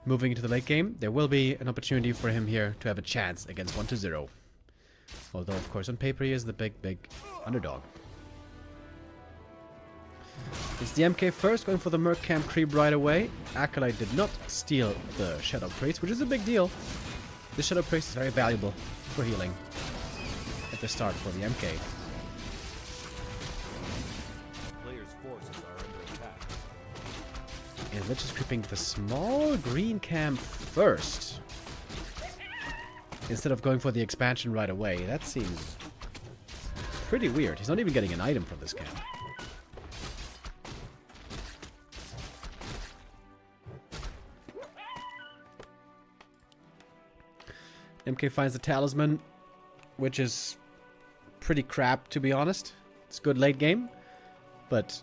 moving into the late game, there will be an opportunity for him here to have a chance against 1-0. Although, of course, on paper he is the big underdog. It's the MK first, going for the Merc Camp creep right away. Acolyte did not steal the Shadow Priest, which is a big deal. The Shadow Priest is very valuable for healing at the start for the MK. Players' forces are under attack. And Lich is creeping the small green camp first, instead of going for the expansion right away. That seems pretty weird. He's not even getting an item from this camp. MK finds the talisman, which is pretty crap, to be honest. It's good late game, but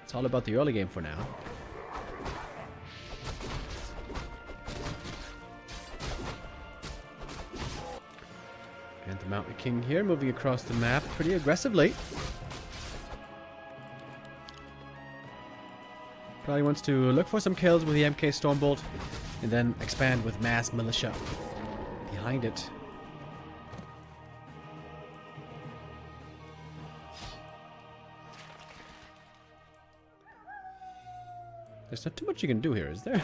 it's all about the early game for now. And the Mountain King here, moving across the map pretty aggressively. Probably wants to look for some kills with the MK Stormbolt, and then expand with mass militia behind it. There's not too much you can do here, is there?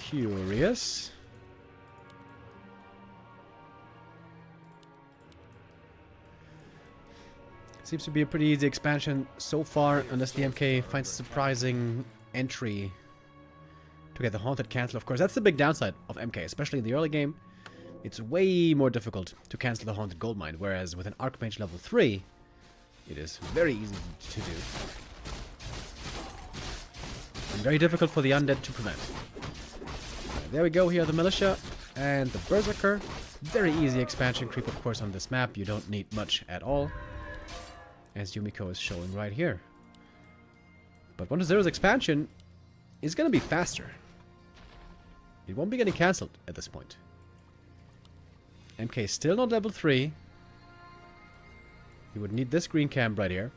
Curious. Seems to be a pretty easy expansion so far, unless the MK finds a surprising entry to get the Haunted cancel. Of course, that's the big downside of MK, especially in the early game. It's way more difficult to cancel the Haunted Goldmine, whereas with an Archmage level 3, it is very easy to do. And very difficult for the Undead to prevent. There we go, here are the Militia and the Berserker. Very easy expansion creep, of course, on this map. You don't need much at all, as Yumiko is showing right here. But 1-0's expansion is going to be faster. It won't be getting cancelled at this point. MK is still not level 3. You would need this green camp right here.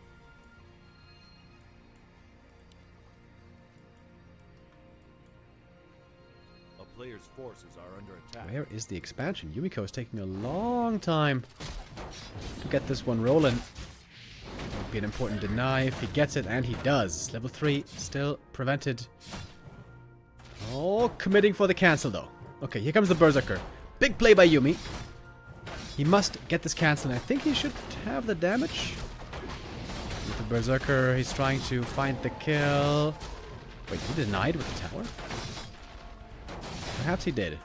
A player's forces are under attack. Where is the expansion? Yumiko is taking a long time to get this one rolling. Would be an important deny if he gets it, and he does. Level 3 still prevented. Oh, committing for the cancel though. Okay, here comes the Berserker. Big play by Yumi. He must get this cancel, and I think he should have the damage. With the Berserker, he's trying to find the kill. Wait, he denied with the tower? Perhaps he did.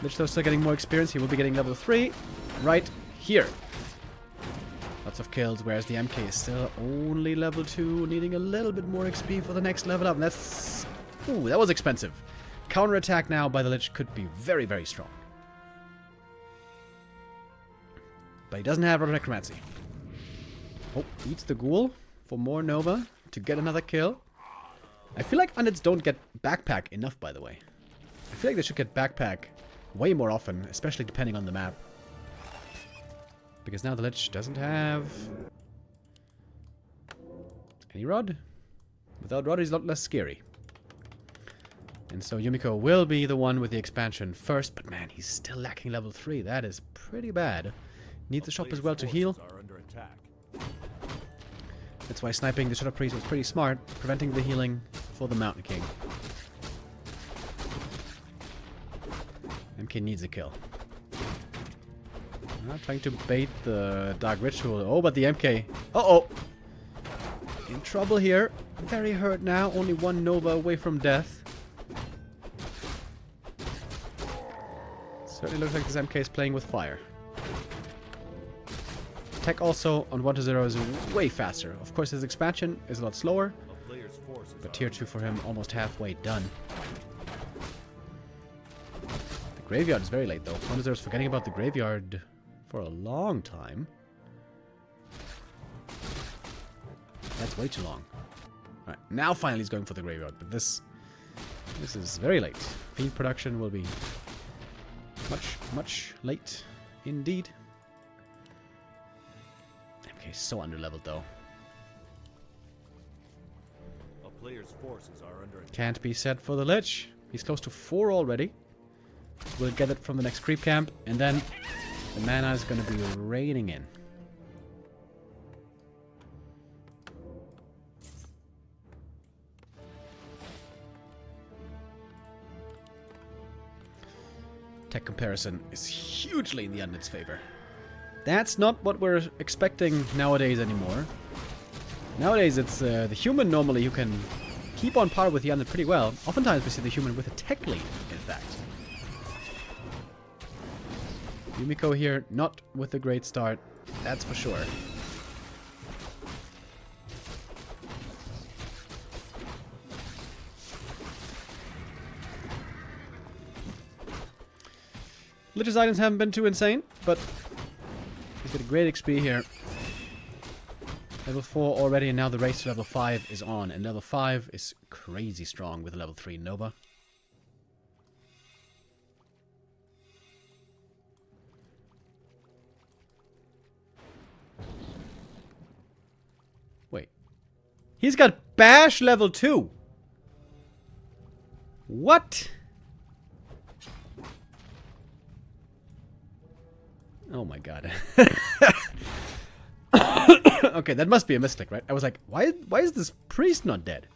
Lich though still getting more experience. He will be getting level 3 right here. Lots of kills, whereas the MK is still only level 2, needing a little bit more XP for the next level up. And that's... Ooh, that was expensive. Counterattack now by the Lich could be very, very strong. But he doesn't have Necromancy. Oh, eats the Ghoul for more Nova to get another kill. I feel like Undeads don't get Backpack enough, by the way. I feel like they should get Backpack way more often, especially depending on the map. Because now the Lich doesn't have any Rod. Without Rod, he's a lot less scary. And so Yumiko will be the one with the expansion first, but man, he's still lacking level 3. That is pretty bad. Needs the shop as well to heal. That's why sniping the Shadow Priest was pretty smart, preventing the healing for the Mountain King. MK needs a kill. Trying to bait the Dark Ritual. Oh, but the MK... Uh-oh! In trouble here. Very hurt now. Only one Nova away from death. Certainly looks like this MK is playing with fire. Tech also on 1-0 is way faster. Of course, his expansion is a lot slower. But tier 2 for him almost halfway done. The graveyard is very late though. 1-0 is forgetting about the graveyard for a long time. That's way too long. Alright, now finally he's going for the graveyard, but this is very late. Fiend production will be much, much late indeed. Okay, so underleveled though. A player's forces are under attack. Can't be set for the Lich. He's close to 4 already. We'll get it from the next creep camp, and then the mana is going to be raining in. Tech comparison is hugely in the Undead's favor. That's not what we're expecting nowadays anymore. Nowadays it's the human normally who can keep on par with the Undead pretty well. Oftentimes we see the human with a tech lead, in fact. Yumiko here, not with a great start, that's for sure. Lich's items haven't been too insane, but he's got a great XP here. Level 4 already, and now the race to level 5 is on. And level 5 is crazy strong with a level 3 Nova. Wait. He's got Bash level 2! What? Oh my god. Okay, that must be a mistake, right? I was like, why is this priest not dead?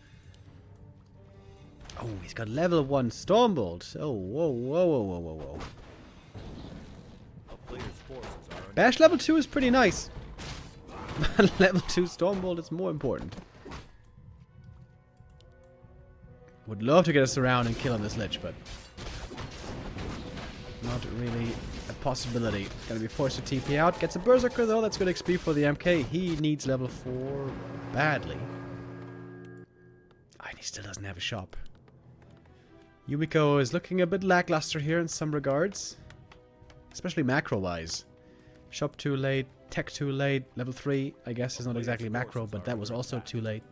Oh, he's got level 1 Stormbolt. Oh, whoa, whoa, whoa, whoa, whoa, whoa. A player's forces are under Bash level 2 is pretty nice. Level 2 Stormbolt is more important. Would love to get us around and kill on this Lich, but not really a possibility. Gonna be forced to TP out. Gets a Berserker though, that's good XP for the MK. He needs level 4 badly. And he still doesn't have a shop. Yumiko is looking a bit lackluster here in some regards. Especially macro-wise. Shop too late, tech too late, level 3 I guess is not exactly macro, but that was also too late.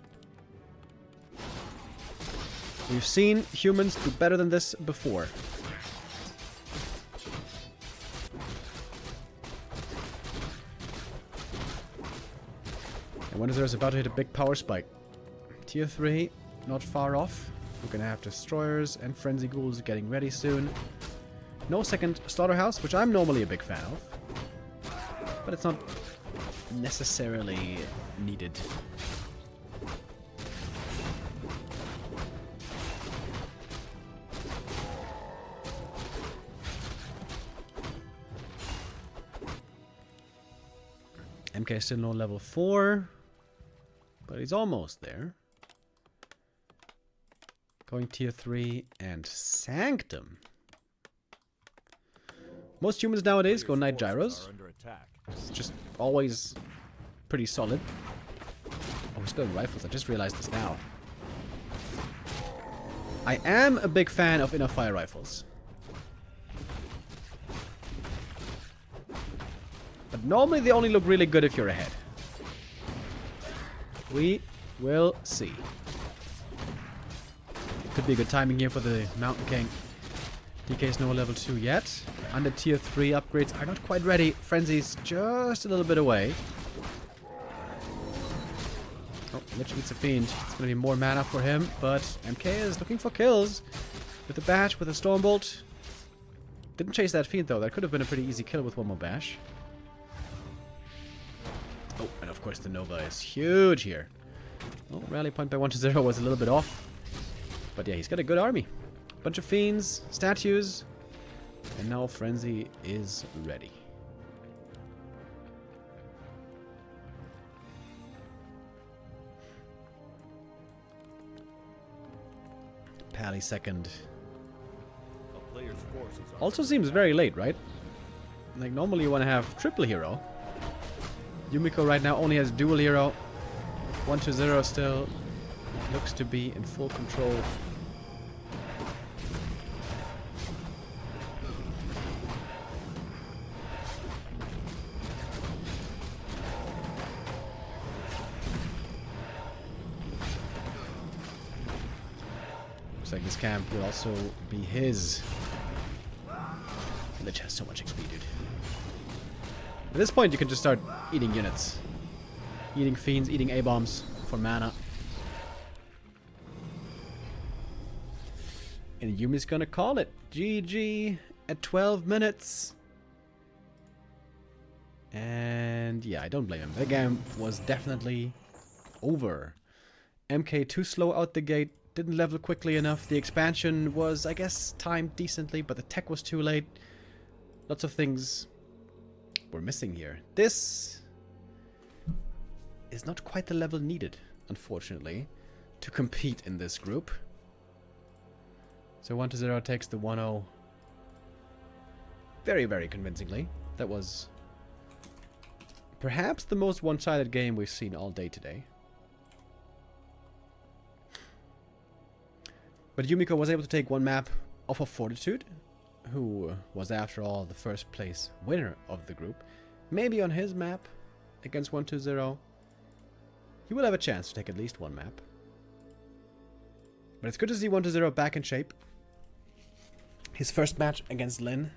We've seen humans do better than this before. And Windsor is about to hit a big power spike. Tier 3, not far off. We're gonna have Destroyers and Frenzy Ghouls getting ready soon. No second Slaughterhouse, which I'm normally a big fan of. But it's not necessarily needed. MK is still on level 4. But he's almost there. Going tier 3 and Sanctum. Most humans nowadays go Night Gyros. It's just always pretty solid. Oh, he's going rifles. I just realized this now. I am a big fan of inner fire rifles. But normally they only look really good if you're ahead. We will see. Could be a good timing here for the Mountain King. DK is no level 2 yet. Under tier 3 upgrades are not quite ready. Frenzy's just a little bit away. Oh, Lich eats a Fiend. It's going to be more mana for him, but MK is looking for kills. With a Bash, with a Stormbolt. Didn't chase that Fiend though. That could have been a pretty easy kill with one more Bash. Oh, and of course the Nova is huge here. Oh, rally point by 1-0 was a little bit off. But yeah, he's got a good army. Bunch of Fiends, statues, and now Frenzy is ready. Pally second. Also seems very late, right? Like normally you want to have triple hero. Yumiko right now only has dual hero. 1-0 still looks to be in full control. Looks like this camp will also be his. Lich has so much XP, dude. At this point, you can just start eating units. Eating fiends, eating A-bombs for mana. And Yumi's gonna call it. GG at 12 minutes. And yeah, I don't blame him. The game was definitely over. MK too slow out the gate. Didn't level quickly enough. The expansion was, I guess, timed decently, but the tech was too late. Lots of things were missing here. This is not quite the level needed, unfortunately, to compete in this group. So 1-0 takes the 1-0 very, very convincingly. That was perhaps the most one-sided game we've seen all day today. But Yumiko was able to take one map off of Fortitude, who was after all the first place winner of the group. Maybe on his map against 1-2-0, he will have a chance to take at least one map. But it's good to see 1-2-0 back in shape. His first match against Lin,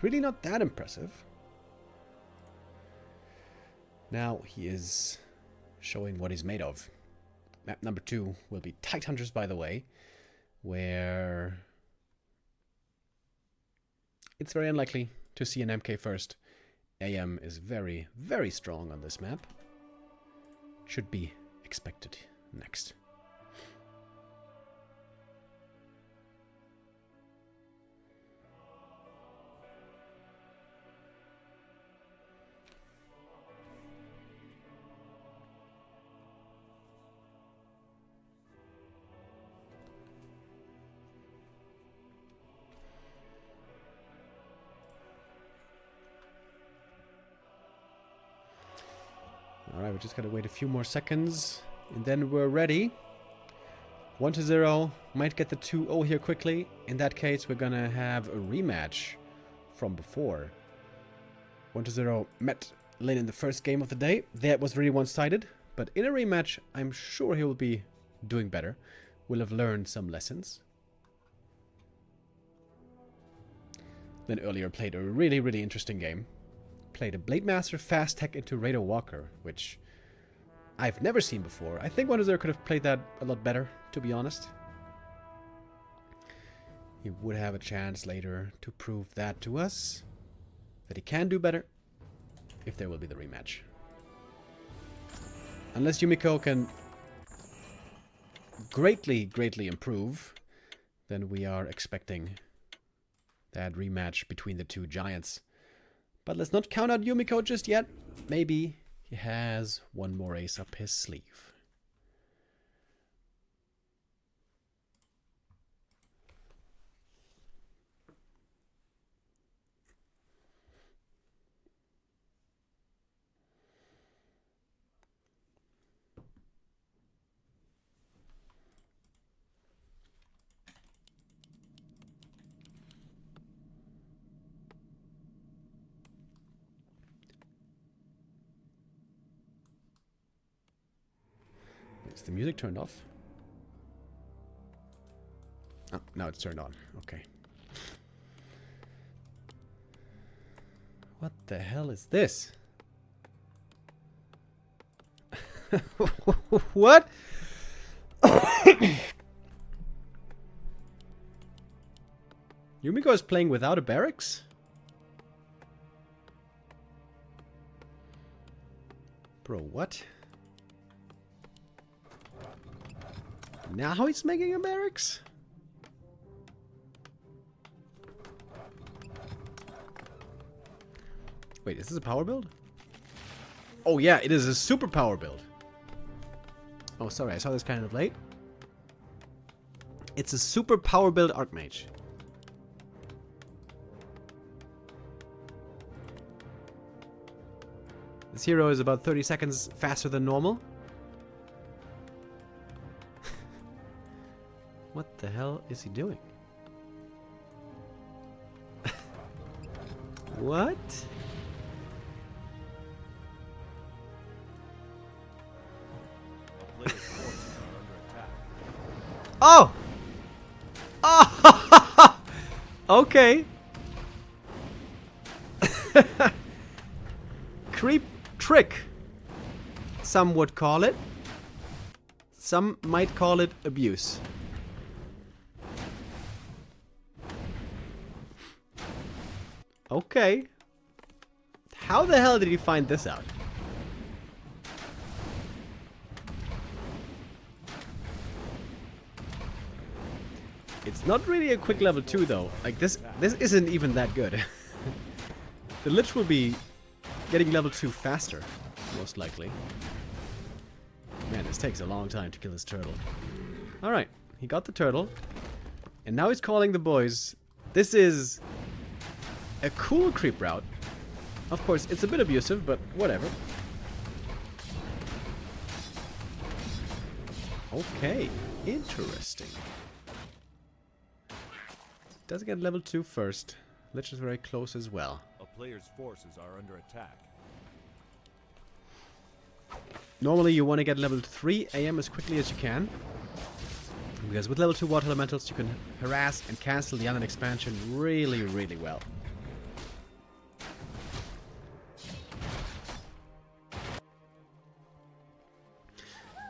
really not that impressive. Now he is showing what he's made of. Map number 2 will be Tidehunters, by the way, where it's very unlikely to see an MK first. AM is very, very strong on this map. Should be expected next. Alright, we just gotta wait a few more seconds, and then we're ready. 1-0, might get the 2-0 here quickly. In that case, we're gonna have a rematch from before. 1-0 met Lin in the first game of the day. That was really one-sided, but in a rematch, I'm sure he will be doing better. We'll have learned some lessons. Lin earlier played a really, really interesting game. Played a Blade Master fast tech into Raider Walker, which I've never seen before. I think 1-0 could have played that a lot better, to be honest. He would have a chance later to prove that to us, that he can do better, if there will be the rematch. Unless Yumiko can greatly, greatly improve, then we are expecting that rematch between the two giants. But let's not count out Yumiko just yet. Maybe he has one more ace up his sleeve. Is the music turned off? Oh, now it's turned on. Okay. What the hell is this? What? Yumiko is playing without a barracks? Bro, what? Now he's making a barracks? Wait, is this a power build? Oh yeah, it is a super power build. Oh, sorry, I saw this kind of late. It's a super power build Archmage. This hero is about 30 seconds faster than normal. What the hell is he doing? What? Oh! Oh! Okay. Creep trick. some would call it. Some might call it abuse. Okay. How the hell did he find this out? It's not really a quick level 2 though. Like this isn't even that good. The Lich will be getting level 2 faster, most likely. Man, this takes a long time to kill this turtle. Alright, he got the turtle. And now he's calling the boys. This is a cool creep route. Of course, it's a bit abusive, but whatever. Okay, interesting. Does get level 2 first. Lich is very close as well. A player's forces are under attack. Normally you want to get level 3 AM as quickly as you can. Because with level 2 water elementals you can harass and cancel the Unknown expansion really, really well.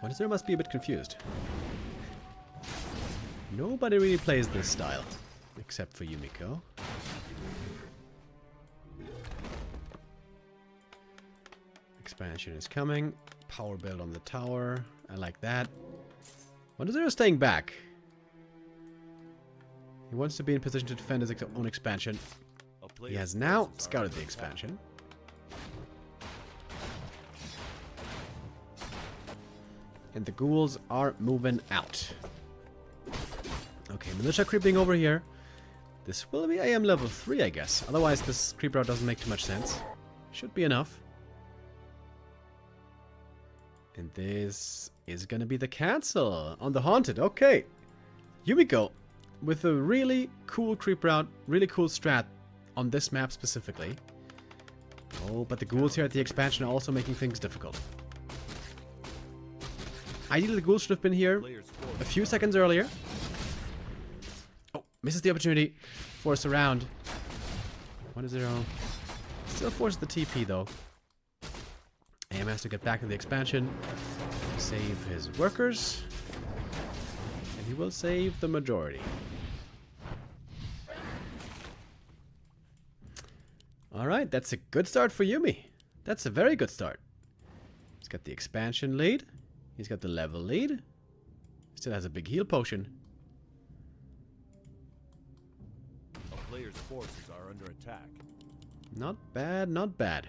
One0 must be a bit confused. Nobody really plays this style. Except for Yumiko. Expansion is coming. Power build on the tower. I like that. One0 is staying back. He wants to be in position to defend his own expansion. He has now scouted the expansion. And the ghouls are moving out. Okay, militia creeping over here. This will be AM level 3, I guess. Otherwise, this creep route doesn't make too much sense. Should be enough. And this is gonna be the cancel on the Haunted. Okay. Yumiko, with a really cool creep route, really cool strat on this map specifically. Oh, but the ghouls here at the expansion are also making things difficult. Ideally, the ghouls should have been here a few seconds earlier. Oh, misses the opportunity. Force around. 1-0. Still forces the TP though. AM has to get back in the expansion. Save his workers. And he will save the majority. Alright, that's a good start for Yumi. That's a very good start. He's got the expansion lead. He's got the level lead. Still has a big heal potion. A player's forces are under attack. Not bad, not bad.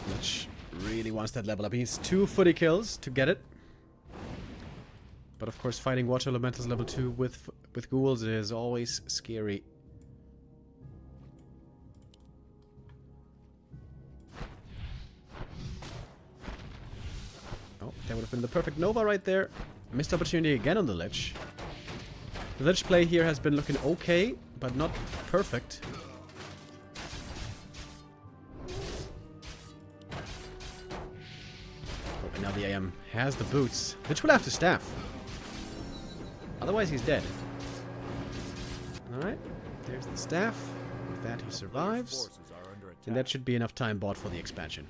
Lich really wants that level up. He needs 2 footy kills to get it. But of course, fighting water elementals level 2 with ghouls is always scary. Oh, that would have been the perfect Nova right there. Missed opportunity again on the Lich. The Lich play here has been looking okay, but not perfect. Oh, and now the AM has the boots. Lich will have to staff. Otherwise he's dead. Alright, there's the staff. With that he survives. And that should be enough time bought for the expansion.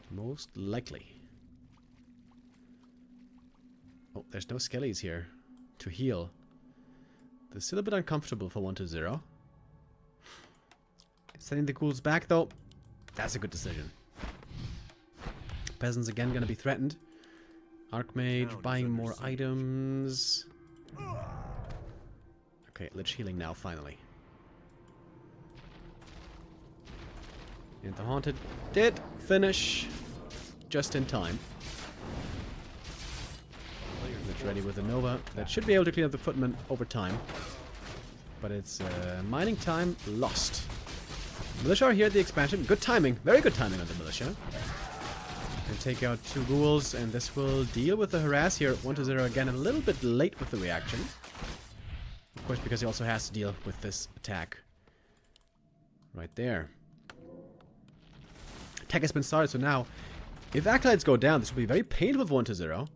Most likely. Oh, there's no skellies here to heal. This is still a bit uncomfortable for 1-0. Sending the ghouls back though. That's a good decision. Peasants again gonna be threatened. Archmage buying more items. Okay, Lich healing now finally. And the Haunted did finish just in time. Lich ready with a Nova. That should be able to clean up the footman over time. But it's mining time lost. Militia are here at the expansion. Good timing. Very good timing on the militia. And take out 2 ghouls, and this will deal with the harass here. 1-0 again, a little bit late with the reaction. Of course, because he also has to deal with this attack. Right there. Attack has been started, so now, if Acolytes go down, this will be very painful for 1-0.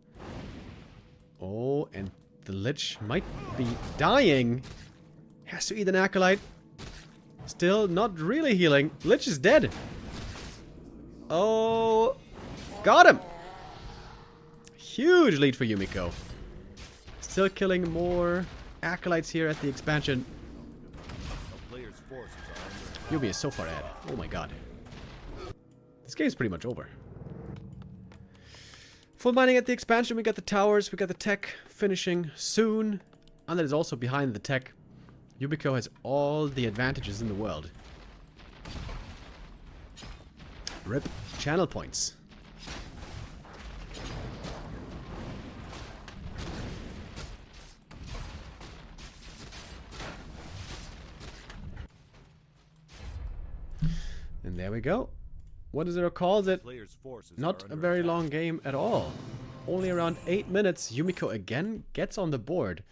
Oh, and the Lich might be dying. Has to eat an Acolyte. Still not really healing. Lich is dead. Oh, got him. Huge lead for Yumiko. Still killing more Acolytes here at the expansion. A player's forces are under Yumi is so far ahead. Oh my god. This game's pretty much over. Full mining at the expansion. We got the towers. We got the tech finishing soon. And that is also behind the tech. Yumiko has all the advantages in the world. RIP channel points. And there we go. 1-0 calls it. player's forces Not are a under very attack. long game at all. Only around 8 minutes. Yumiko again gets on the board.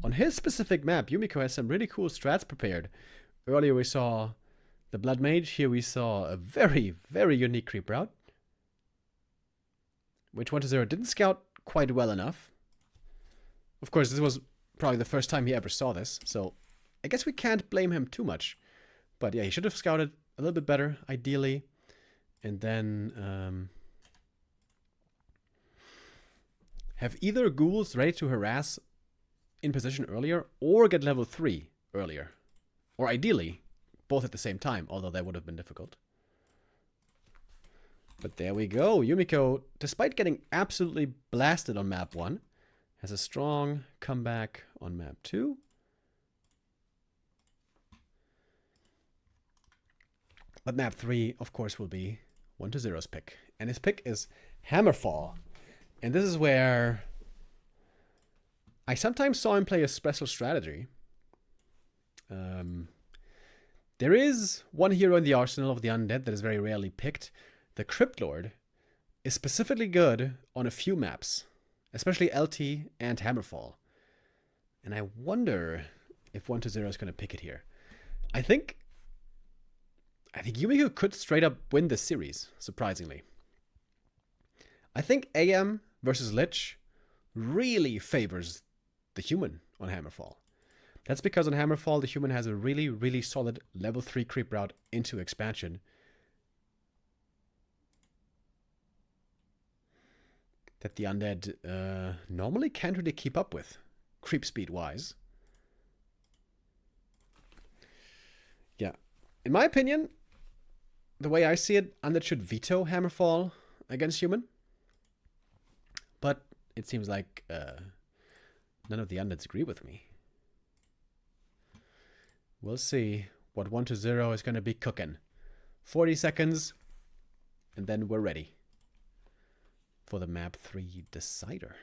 On his specific map, Yumiko has some really cool strats prepared. Earlier we saw the Blood Mage. Here we saw a very, very unique creep route, which 1-0 didn't scout quite well enough. Of course, this was probably the first time he ever saw this, so I guess we can't blame him too much. But yeah, he should have scouted a little bit better, ideally. And then have either ghouls ready to harass in position earlier or get level 3 earlier. Or ideally, both at the same time, although that would have been difficult. But there we go. Yumiko, despite getting absolutely blasted on map 1, has a strong comeback on map 2. But map 3, of course, will be 1-0's pick. And his pick is Hammerfall. And this is where I sometimes saw him play a special strategy. There is one hero in the arsenal of the undead that is very rarely picked. The Crypt Lord is specifically good on a few maps, especially LT and Hammerfall. And I wonder if 1-0 is going to pick it here. I think Yumiko could straight up win this series, surprisingly. I think AM versus Lich really favors the human on Hammerfall. That's because on Hammerfall, the human has a really, really solid level 3 creep route into expansion that the undead normally can't really keep up with, creep speed-wise. Yeah. In my opinion, the way I see it, undead should veto Hammerfall against human. But it seems like none of the undeads agree with me. We'll see what 1-0 is going to be cooking. 40 seconds, and then we're ready for the map 3 decider.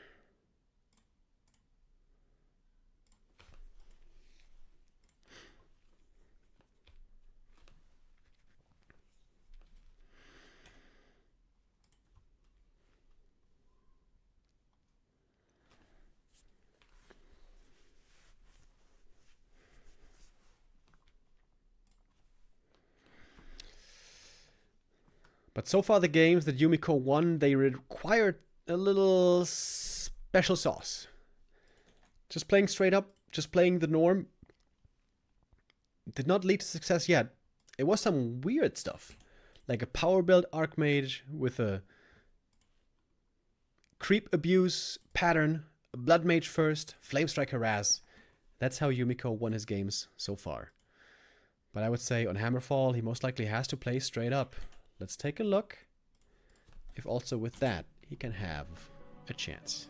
But so far the games that Yumiko won, they required a little special sauce. Just playing straight up, just playing the norm, did not lead to success yet. It was some weird stuff, like a power build Archmage with a creep abuse pattern, a Blood Mage first, Flame Strike harass. That's how Yumiko won his games so far. But I would say on Hammerfall, he most likely has to play straight up. Let's take a look if also with that he can have a chance.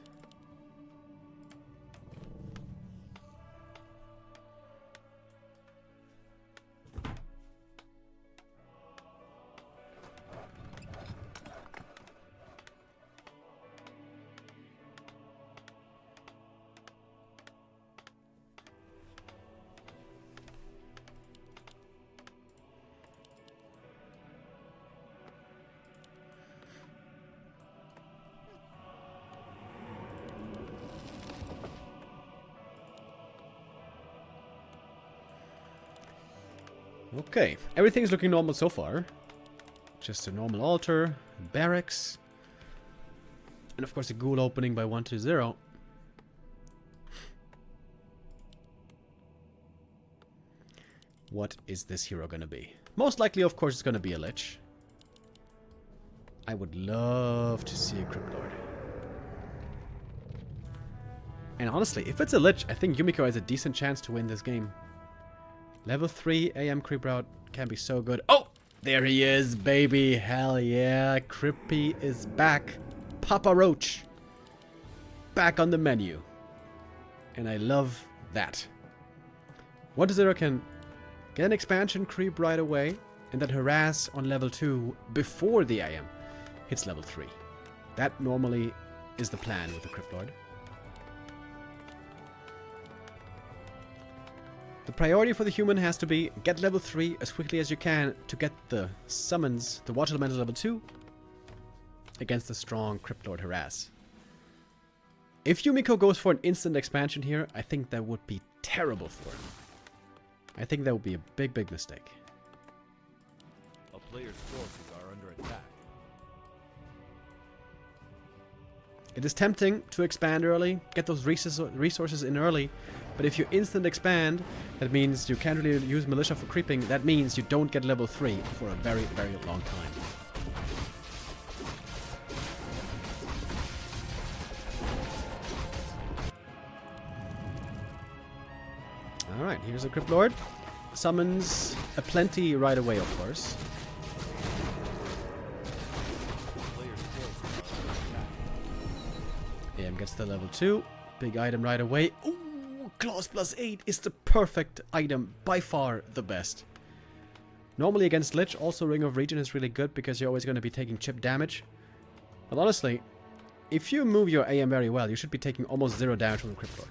Okay, everything's looking normal so far. Just a normal altar, barracks, and of course a ghoul opening by 1-0. What is this hero gonna be? Most likely, of course, it's gonna be a Lich. I would love to see a Crypt Lord. And honestly, if it's a Lich, I think Yumiko has a decent chance to win this game. Level 3 AM creep route can be so good. Oh! There he is, baby. Hell yeah. Crippy is back. Papa Roach. Back on the menu. And I love that. 1-0 can get an expansion creep right away. And then harass on level 2 before the AM hits level 3. That normally is the plan with the Crypt Lord. The priority for the human has to be get level 3 as quickly as you can to get the summons, the Water Elemental level 2 against the strong Crypt Lord harass. If Yumiko goes for an instant expansion here, I think that would be terrible for him. I think that would be a big, big mistake. A player's forces are under attack. It is tempting to expand early, get those resources in early, but if you instant expand, that means you can't really use Militia for creeping. That means you don't get level 3 for a very, very long time. Alright, here's a Crypt Lord. Summons a plenty right away, of course. AM gets the level 2. Big item right away. Ooh! Claws +8 is the perfect item, by far the best. Normally against Lich, also Ring of Regen is really good because you're always going to be taking chip damage. But honestly, if you move your AM very well, you should be taking almost 0 damage from the Crypt Lord.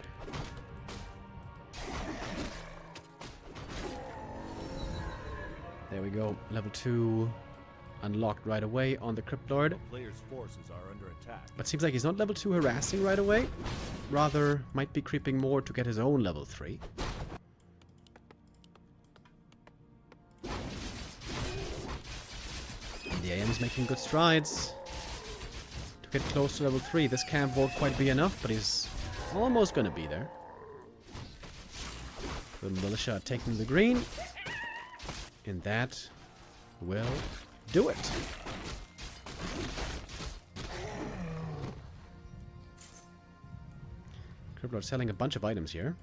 There we go, level 2 unlocked right away on the Crypt Lord. A player's forces are under attack. But seems like he's not level 2 harassing right away. Rather, might be creeping more to get his own level 3. And the AM is making good strides to get close to level 3. This camp won't quite be enough, but he's almost gonna be there. The militia taking the green. And that will do it. Crypt Lord selling a bunch of items here.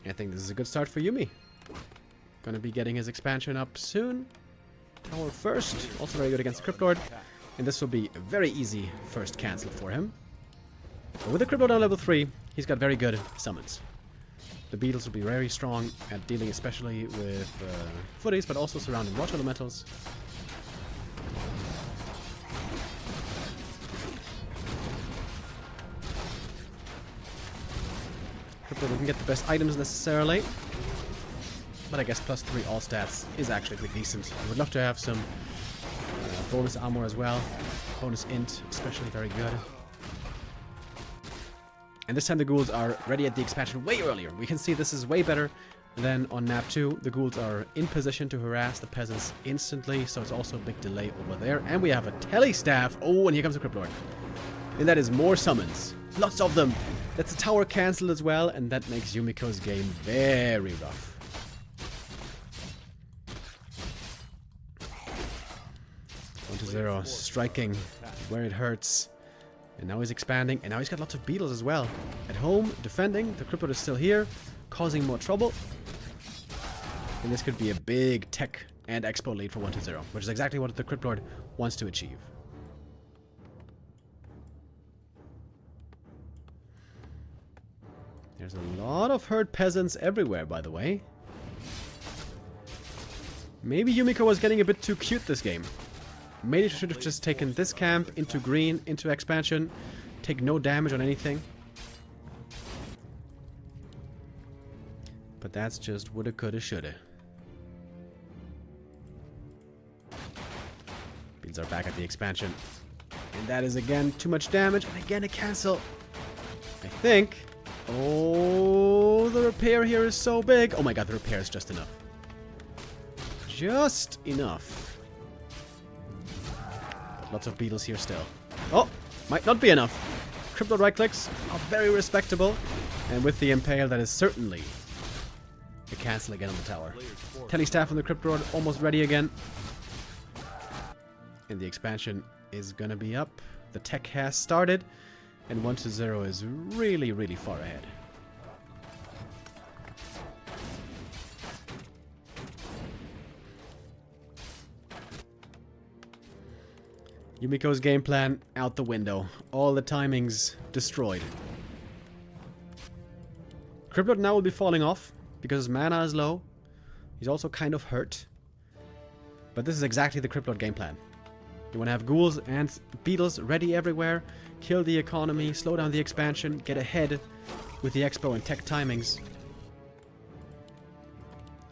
I think this is a good start for Yumi. Gonna be getting his expansion up soon. Tower first, also very good against the Crypt Lord. And this will be a very easy first cancel for him. But with the Crypt Lord on level 3, he's got very good summons. The beetles will be very strong at dealing especially with footies, but also surrounding water elementals. Crypt Lord doesn't get the best items necessarily, but I guess +3 all stats is actually pretty decent. I would love to have some bonus armor as well. Bonus int, especially very good. And this time the ghouls are ready at the expansion way earlier. We can see this is way better than on map 2. The ghouls are in position to harass the peasants instantly, so it's also a big delay over there. And we have a telestaff. Oh, and here comes the Crypt Lord. And that is more summons. Lots of them. That's a tower cancel as well, and that makes Yumiko's game very rough. One to 0, striking where it hurts. And now he's expanding, and now he's got lots of beetles as well. At home, defending, the Crypt Lord is still here, causing more trouble. And this could be a big tech and expo lead for 1-0, which is exactly what the Crypt Lord wants to achieve. There's a lot of herd peasants everywhere, by the way. Maybe Yumiko was getting a bit too cute this game. Maybe she should have just taken this camp into green, into expansion, take no damage on anything. But that's just woulda, coulda, shoulda. Beans are back at the expansion. And that is again too much damage, and again a cancel. I think. Oh, the repair here is so big. Oh my god, the repair is just enough. Just enough. Lots of beetles here still. Oh, might not be enough. Crypt Lord right clicks are very respectable. And with the Impale, that is certainly a cancel again on the tower. Telestaff on the Crypt Lord almost ready again. And the expansion is going to be up. The tech has started. And 1-0 is really, really far ahead. Yumiko's game plan out the window. All the timings destroyed. Crypt Lord now will be falling off because his mana is low. He's also kind of hurt. But this is exactly the Crypt Lord game plan. You want to have ghouls and beetles ready everywhere, kill the economy, slow down the expansion, get ahead with the expo and tech timings.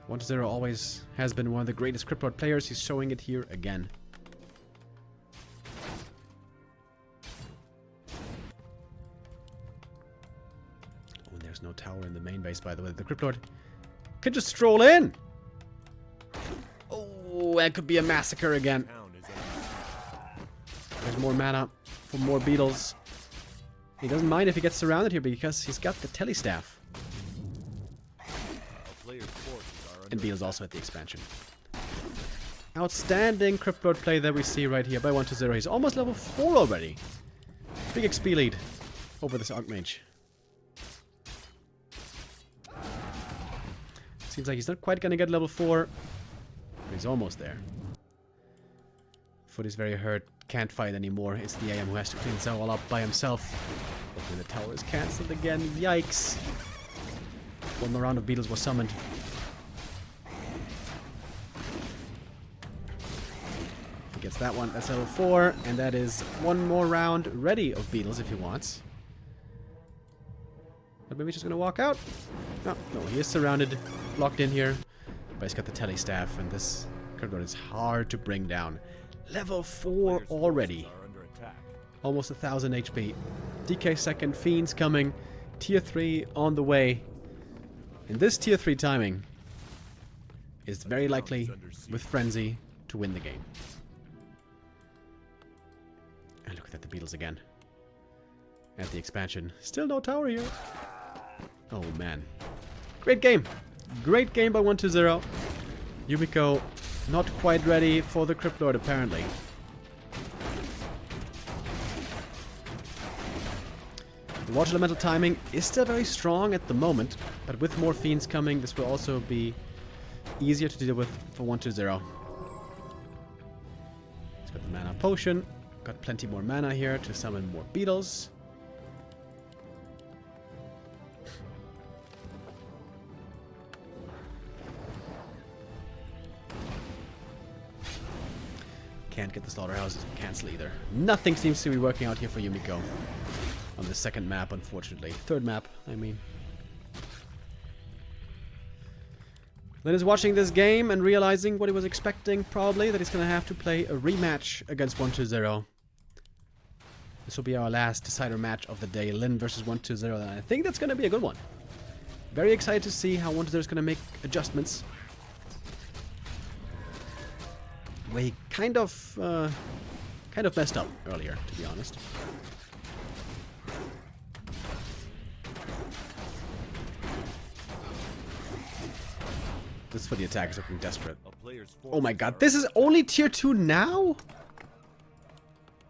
1-0 always has been one of the greatest Crypt Lord players. He's showing it here again. Oh, and there's no tower in the main base, by the way. The Crypt Lord can just stroll in. Oh, that could be a massacre again. There's more mana for more beetles. He doesn't mind if he gets surrounded here because he's got the Telestaff. And beetles also at the expansion. Outstanding Crypt Lord play that we see right here by 1-0. He's almost level 4 already. Big XP lead over this Archmage. Seems like he's not quite gonna get level 4, but he's almost there. Foot is very hurt. Can't fight anymore. It's the AM who has to clean this all up by himself. Hopefully the tower is cancelled again. Yikes. One more round of beetles was summoned. If he gets that one, that's level 4. And that is one more round ready of beetles if he wants. But maybe he's just going to walk out. No, he is surrounded, locked in here. But he's got the Telestaff, and this Crypt Lord is hard to bring down. Level 4 already. Almost 1000 HP. DK second, Fiends coming. Tier 3 on the way. And this Tier 3 timing is very likely, with Frenzy, to win the game. And look at the beetles again. At the expansion. Still no tower here. Oh man. Great game. Great game by 1-0. Yumiko not quite ready for the Crypt Lord, apparently. The Water Elemental timing is still very strong at the moment, but with more Fiends coming, this will also be easier to deal with for 1-0. He's got the Mana Potion, got plenty more mana here to summon more beetles. Can't get the slaughterhouses to cancel either. Nothing seems to be working out here for Yumiko. On the second map, unfortunately. Third map, I mean. Lynn is watching this game and realizing what he was expecting, probably, that he's going to have to play a rematch against 1-0. This will be our last decider match of the day. Lynn versus 1-0, and I think that's going to be a good one. Very excited to see how 1-0 is going to make adjustments. Where he kind of messed up earlier, to be honest. This for the attack is looking desperate. Oh my god, this is only tier 2 now?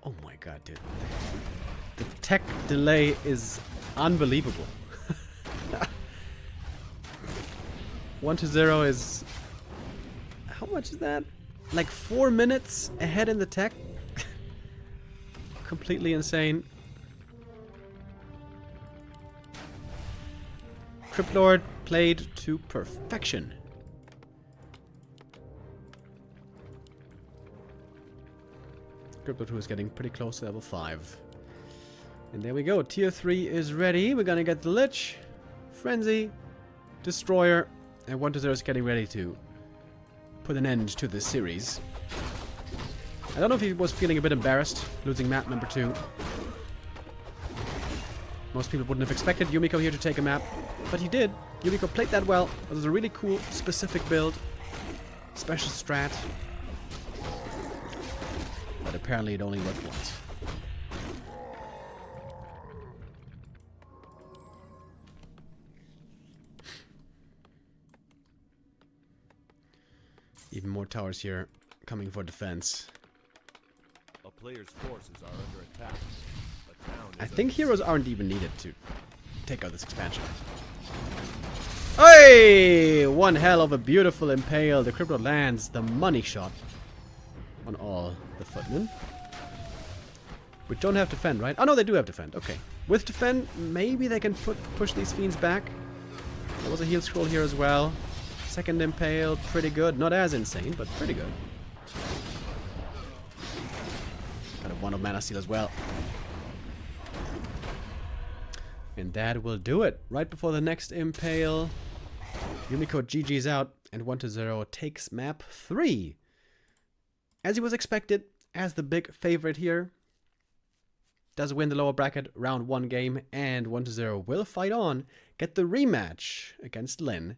Oh my god, dude. The tech delay is unbelievable. 1-0 is... How much is that? Like 4 minutes ahead in the tech? Completely insane. Crypt Lord played to perfection. Crypt Lord 2 is getting pretty close to level 5. And there we go. Tier 3 is ready. We're gonna get the Lich, Frenzy, Destroyer, and 1-0 is getting ready to put an end to this series. I don't know if he was feeling a bit embarrassed losing map number 2. Most people wouldn't have expected Yumiko here to take a map, but he did. Yumiko played that well. It was a really cool, specific build. Special strat. But apparently it only worked once. Even more towers here coming for defense. A player's forces are under attack. A town is I think under heroes aren't even needed to take out this expansion. Hey! One hell of a beautiful impale. The Crypto lands the money shot on all the footmen. We don't have defend, right? Oh no, they do have defend. Okay. With defend, maybe they can push these fiends back. There was a heal scroll here as well. Second impale, pretty good. Not as insane, but pretty good. Got a 1 of mana steal as well. And that will do it. Right before the next impale, Yumiko GG's out and 1-0 takes map 3. As he was expected, as the big favorite here, does win the lower bracket round 1 game, and 1-0 will fight on, get the rematch against Lin